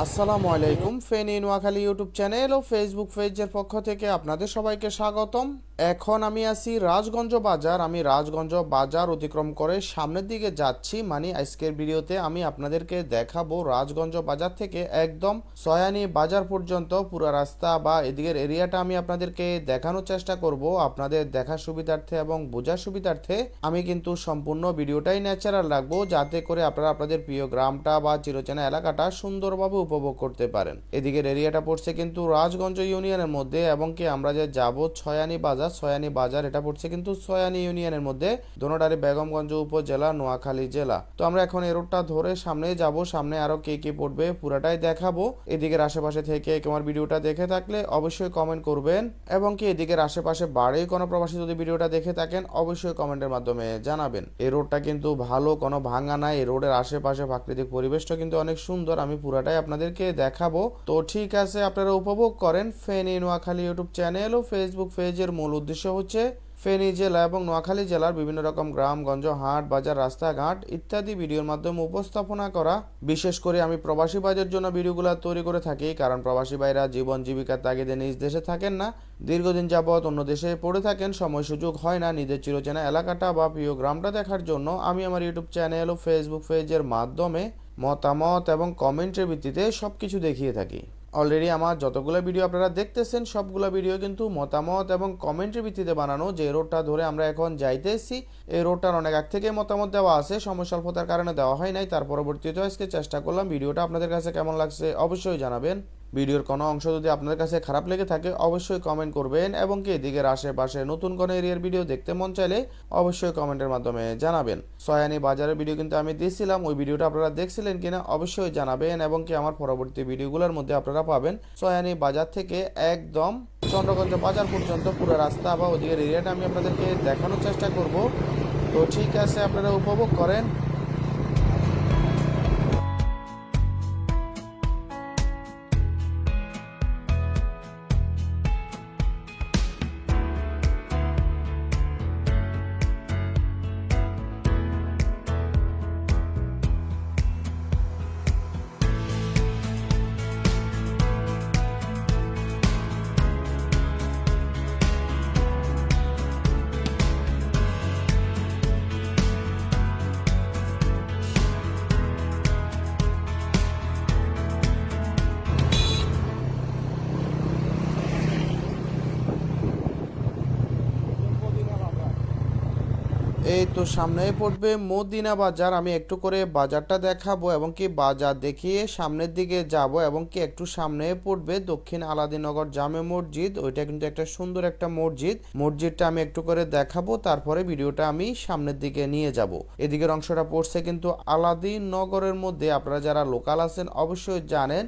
আসসালামু আলাইকুম। Feni Noakhali YouTube channel ও Facebook পেজের পক্ষ থেকে আপনাদের সবাইকে স্বাগতম। এখন আমি আছি রাজগঞ্জ বাজার। আমি রাজগঞ্জ বাজার অতিক্রম করে সামনের দিকে যাচ্ছি। মানে আজকের ভিডিওতে আমি আপনাদেরকে দেখাবো রাজগঞ্জ বাজার থেকে একদম সয়ানি বাজার পর্যন্ত পুরো রাস্তা বা এদিকের এরিয়াটা আমি আপনাদেরকে দেখানোর চেষ্টা করব আপনাদের দেখার সুবিধার্থে এবং বোঝার সুবিধার্থে। আমি কিন্তু সম্পূর্ণ ভিডিওটাই ন্যাচারাল রাখবো, যাতে করে আপনারা আপনাদের প্রিয় গ্রামটা বা চিরচেনা এলাকাটা সুন্দরভাবে উপভোগ করতে পারেন। এদিকের এরিয়াটা পড়ছে কিন্তু রাজগঞ্জ ইউনিয়নের মধ্যে, এবং কি আমরা যে যাব সয়ানি বাজার এটা পড়ছে কিন্তু সয়ানি ইউনিয়নের মধ্যে, দোনোটারি বেগমগঞ্জ উপজেলা, নোয়াখালী জেলা। তো আমরা এখন এই রোডটা ধরে সামনে যাব। সামনে আরো কে কে পড়বে পুরাটাই দেখাবো। এদিকের আশেপাশে থেকে তোমার ভিডিওটা দেখে থাকলে অবশ্যই কমেন্ট করবেন, এবং কি এদিকের আশেপাশে বাড়ি কোনো প্রবাসী যদি ভিডিওটা দেখে থাকেন অবশ্যই কমেন্টের মাধ্যমে জানাবেন। এই রোডটা কিন্তু ভালো, কোনো ভাঙা নাই। এই রোডের আশেপাশে প্রাকৃতিক পরিবেশটা কিন্তু অনেক সুন্দর, আমি পুরাটাই আপনাদেরকে দেখাবো। তো ঠিক আছে, আপনারা উপভোগ করেন। ফেনী নোয়াখালী ইউটিউব চ্যানেল ও ফেসবুক পেজের মূল উদ্দেশ্য হচ্ছে ফেনী জেলা এবং নোয়াখালী জেলার বিভিন্ন রকম গ্রামগঞ্জ, হাট, বাজার, রাস্তাঘাট ইত্যাদি ভিডিওর মাধ্যমে উপস্থাপনা করা। বিশেষ করে আমি প্রবাসী ভাইদের জন্য ভিডিওগুলো তৈরি করে থাকি, কারণ প্রবাসী ভাইরা জীবন জীবিকার তাগিদে নিজ দেশে থাকেন না, দীর্ঘদিন যাবৎ অন্য দেশে পড়ে থাকেন, সময় সুযোগ হয় না নিজের চিরচেনা এলাকাটা বা প্রিয় গ্রামটা দেখার জন্য। আমি আমার ইউটিউব চ্যানেল ও ফেসবুক পেজের মাধ্যমে মতামত এবং কমেন্টের ভিত্তিতে সবকিছু দেখিয়ে থাকি। অলরেডি আমার যতগুলো ভিডিও আপনারা দেখতেছেন সবগুলো ভিডিও কিন্তু মতামত এবং কমেন্টের ভিত্তিতে বানানো। যে রোডটা ধরে আমরা এখন যাইতেছি এই রোডটার অনেক আগ থেকে মতামত দেওয়া আছে, সময় স্বল্পতার কারণে দেওয়া হয় নাই। তার পরবর্তীতে আজকে চেষ্টা করলাম। ভিডিওটা আপনাদের কাছে কেমন লাগছে অবশ্যই জানাবেন। ভিডিওর কোনো অংশ যদি আপনাদের কাছে খারাপ লেগে থাকে অবশ্যই কমেন্ট করবেন, এবং কি এদিকের আশেপাশে নতুন কোনো এরিয়ার ভিডিও দেখতে মন চাইলে অবশ্যই কমেন্টের মাধ্যমে জানাবেন। সয়ানি বাজারের ভিডিও কিন্তু আমি দিয়েছিলাম, ওই ভিডিওটা আপনারা দেখছিলেন কিনা অবশ্যই জানাবেন, এবং কি আমার পরবর্তী ভিডিওগুলোর মধ্যে আপনারা পাবেন সয়ানি বাজার থেকে একদম চন্দ্রগঞ্জ বাজার পর্যন্ত পুরো রাস্তা বা ওদিকের এরিয়াটা আমি আপনাদেরকে দেখানোর চেষ্টা করব। তো ঠিক আছে, আপনারা উপভোগ করেন। এই তো সামনেই পড়বে মদিনা বাজার। আমি একটু করে বাজারটা দেখাবো, এবং কি বাজার দেখিয়ে সামনের দিকে যাব, এবং কি একটু সামনে পড়বে দক্ষিণ আলাদিনগর জামে মসজিদ। ওইটা কিন্তু একটা সুন্দর একটা মসজিদটা আমি একটু করে দেখাবো, তারপরে ভিডিওটা আমি সামনের দিকে নিয়ে যাব। এদিকের অংশটা পড়ছে কিন্তু আলাদিনগরের মধ্যে। আপনারা যারা লোকাল আছেন অবশ্যই জানেন।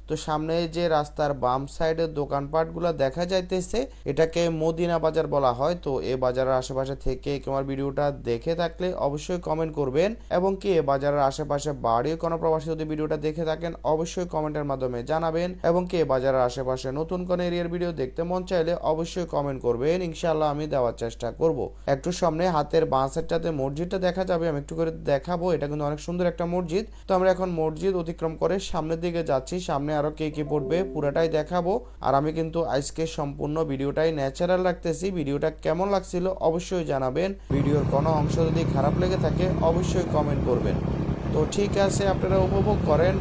তো সামনে যে রাস্তার বাম সাইডের দোকানপাটগুলো দেখা যাইতেছে এটাকে মদিনা বাজার বলা হয়। তো এই বাজারের আশেপাশে থেকে তোমার ভিডিওটা দেখে থাকলে অবশ্যই কমেন্ট করবেন, এবং কি এই বাজারের আশেপাশে বাড়িও কোনো প্রবাসী যদি ভিডিওটা দেখে থাকেন অবশ্যই কমেন্টের মাধ্যমে জানাবেন, এবং কি এই বাজারের আশেপাশে নতুন কোনো এরিয়ার ভিডিও দেখতে মন চাইলে অবশ্যই কমেন্ট করবেন। ইনশাআল্লাহ আমি দেওয়ার চেষ্টা করব। একটু সামনে হাতের বাঁ সাইডটাতে মসজিদটা দেখা যাবে, আমি একটু করে দেখাবো। এটা কিন্তু অনেক সুন্দর একটা মসজিদ। তো আমরা এখন মসজিদ অতিক্রম করে সামনের দিকে যাচ্ছি। সামনে আরো কে কে পড়বে পুরাটাই দেখাবো। আর আমি কিন্তু আজকে সম্পূর্ণ ভিডিওটাই ন্যাচারাল রাখতেছি। ভিডিওটা কেমন লাগছিল অবশ্যই জানাবেন। ভিডিওর কোনো অংশ যদি খারাপ লেগে থাকে অবশ্যই কমেন্ট করবেন। তো ঠিক আছে, আপনারা উপভোগ করেন।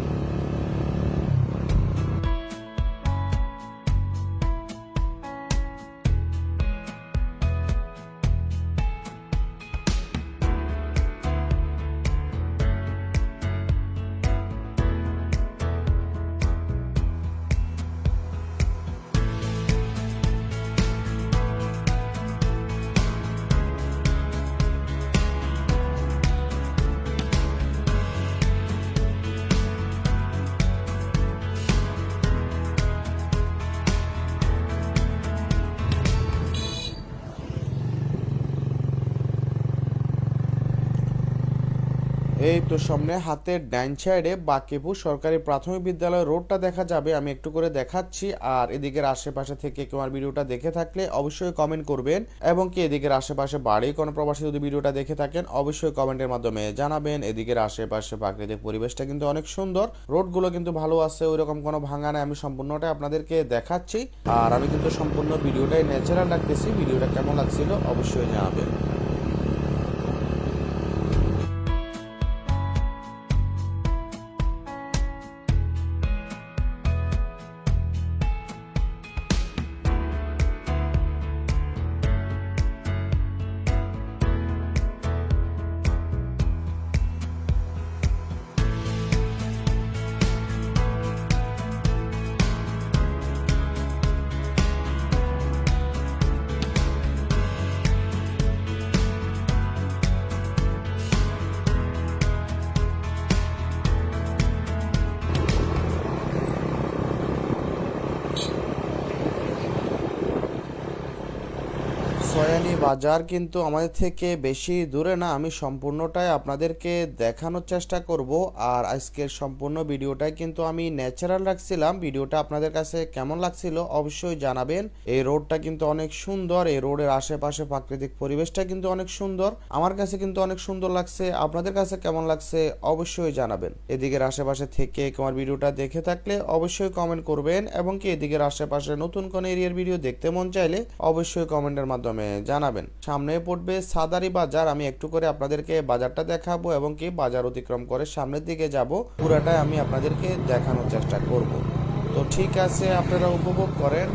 এই তো সামনে হাতের ডাইন সাইডে বাকিপুর সরকারি প্রাথমিক বিদ্যালয় রোডটা দেখা যাবে, আমি একটু করে দেখাচ্ছি। আর এদিকের আশেপাশে থেকে কেউ আমার ভিডিওটা দেখে থাকলে অবশ্যই কমেন্ট করবেন, এবং কি এদিকের আশেপাশে বাড়ি কোনো প্রবাসী যদি ভিডিওটা দেখে থাকেন অবশ্যই কমেন্টের মাধ্যমে জানাবেন। এদিকের আশেপাশে প্রাকৃতিক পরিবেশটা কিন্তু অনেক সুন্দর, রোডগুলো কিন্তু ভালো আছে, ওইরকম কোনো ভাঙা নাই। আমি সম্পূর্ণটাই আপনাদেরকে দেখাচ্ছি, আর আমি কিন্তু সম্পূর্ণ ভিডিওটাই ন্যাচারাল রাখতেছি। ভিডিওটা কেমন লাগছিল অবশ্যই জানাবেন। সয়ানি বাজার কিন্তু আমাদের থেকে বেশি দূরে না, আমি সম্পূর্ণটাই আপনাদেরকে দেখানোর চেষ্টা করব। আর আজকের সম্পূর্ণ ভিডিওটাই কিন্তু আমি ন্যাচারাল রাখছিলাম। ভিডিওটা আপনাদের কাছে কেমন লাগছিল অবশ্যই জানাবেন। এই রোডটা কিন্তু অনেক সুন্দর, এই রোডের আশেপাশে প্রাকৃতিক পরিবেশটা কিন্তু অনেক সুন্দর, আমার কাছে কিন্তু অনেক সুন্দর লাগছে। আপনাদের কাছে কেমন লাগছে অবশ্যই জানাবেন। এদিকের আশেপাশে থেকে আমার ভিডিওটা দেখে থাকলে অবশ্যই কমেন্ট করবেন, এবং কি এদিকের আশেপাশে নতুন কোন এরিয়ার ভিডিও দেখতে মন চাইলে অবশ্যই কমেন্টের মাধ্যমে জানাবেন। সামনে পড়বে সাদারি বাজার, আমি একটু করে আপনাদেরকে বাজারটা দেখাবো, এবং কি বাজার অতিক্রম করে সামনের দিকে যাব, পুরাটাই আমি আপনাদেরকে দেখানোর চেষ্টা করব। তো ঠিক আছে, আপনারা উপভোগ করেন।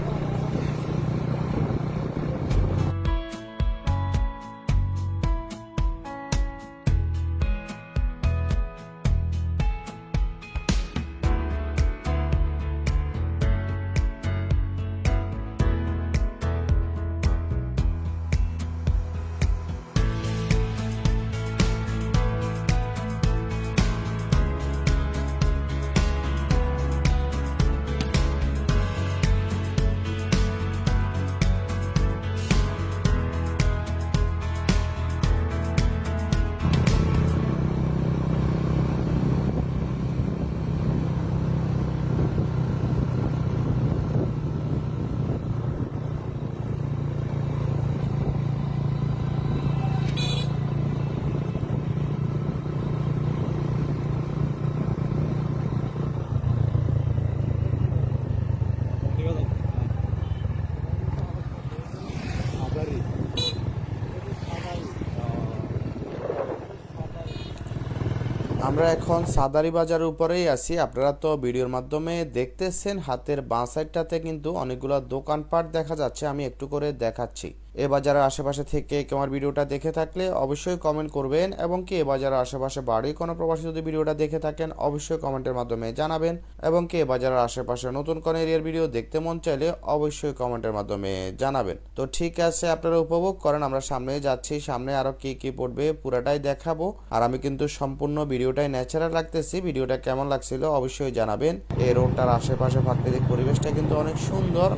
আমরা এখন সাদারি বাজারের উপরেই আছি। আপনারা তো ভিডিওর মাধ্যমে দেখতেছেন, হাতের বাঁ সাইডটাতে কিন্তু অনেকগুলো দোকানপাট দেখা যাচ্ছে, আমি একটু করে দেখাচ্ছি। এ বাজারের আশেপাশে থেকে আমার ভিডিওটা দেখে থাকলে অবশ্যই কমেন্ট করবেন, এবং কি এ বাজারের আশেপাশে বাড়ি কোনো প্রবাসী যদি ভিডিওটা দেখে থাকেন অবশ্যই কমেন্টের মাধ্যমে জানাবেন, এবং কি এ বাজারের আশেপাশে নতুন কোন এরিয়ার ভিডিও দেখতে মন চাইলে অবশ্যই কমেন্টের মাধ্যমে জানাবেন। তো ঠিক আছে, আপনারা উপভোগ করেন। আমরা সামনে যাচ্ছি, সামনে আরো কি কি পড়বে পুরাটাই দেখাবো। আর আমি কিন্তু সম্পূর্ণ ভিডিওটাই ন্যাচারাল রাখতেছি। ভিডিওটা কেমন লাগছিল অবশ্যই জানাবেন। এই রোডটার আশেপাশে প্রাকৃতিক পরিবেশটা কিন্তু অনেক সুন্দর,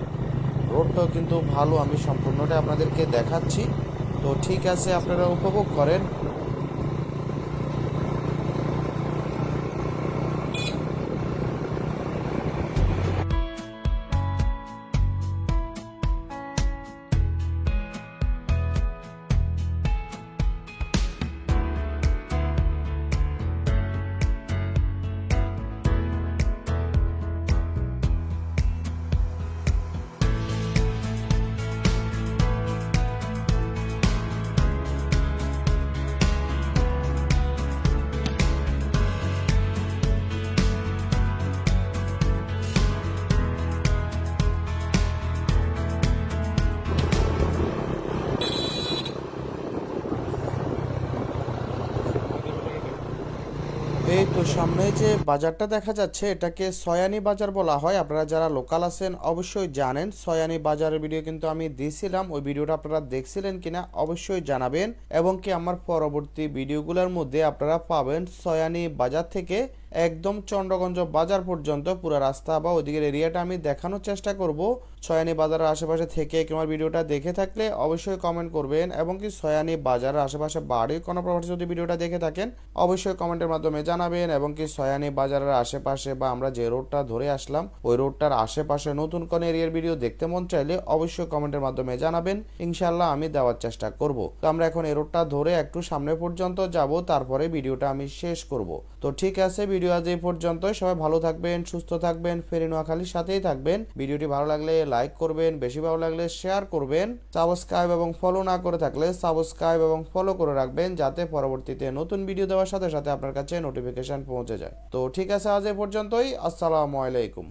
রোডটাও কিন্তু ভালো, আমি সম্পূর্ণটা আপনাদেরকে দেখাচ্ছি। তো ঠিক আছে, আপনারা উপভোগ করেন। এই তো সামনে যে বাজারটা দেখা যাচ্ছে এটাকে সয়ানি বাজার বলা হয়। আপনারা যারা লোকাল আছেন অবশ্যই জানেন। সয়ানি বাজারের ভিডিও কিন্তু আমি দিয়েছিলাম, ওই ভিডিওটা আপনারা দেখছিলেন কিনা অবশ্যই জানাবেন, এবং কি আমার পরবর্তী ভিডিওগুলোর মধ্যে আপনারা পাবেন সয়ানি বাজার থেকে একদম চন্দ্রগঞ্জ বাজার পর্যন্ত পুরো রাস্তা বা ওইদিকের এরিয়াটা আমি দেখানোর চেষ্টা করব। ছয়ানি বাজারের আশেপাশে থেকে তোমার ভিডিওটা দেখে থাকলে অবশ্যই কমেন্ট করবেন, এবং কি ছয়ানি বাজারের আশেপাশে বাড়ির কোনো প্রপার্টি যদি ভিডিওটা দেখে থাকেন অবশ্যই কমেন্টের মাধ্যমে জানাবেন। এবং কি ছয়ানি বাজারের আশেপাশে বা আমরা যে রোডটা ধরে আসলাম ওই রোডটার আশেপাশে নতুন কোন এরিয়ার ভিডিও দেখতে মন চাইলে অবশ্যই কমেন্টের মাধ্যমে জানাবেন, ইনশাল্লাহ আমি দেওয়ার চেষ্টা করব। তো আমরা এখন এই রোডটা ধরে একটু সামনে পর্যন্ত যাব, তারপরে ভিডিওটা আমি শেষ করব। তো ঠিক আছে, ভিডিও আজ এই পর্যন্তই। সবাই ভালো থাকবেন, সুস্থ থাকবেন, ফেনী নোয়াখালীর সাথেই থাকবেন। ভিডিওটি ভালো লাগলে লাইক করবেন, বেশি ভালো লাগলে শেয়ার করবেন। সাবস্ক্রাইব এবং ফলো না করে থাকলে সাবস্ক্রাইব এবং ফলো করে রাখবেন, যাতে পরবর্তীতে নতুন ভিডিও দেওয়ার সাথে সাথে আপনার কাছে নোটিফিকেশন পৌঁছে যায়। তো ঠিক আছে, আজ এই পর্যন্তই। আসসালামু আলাইকুম।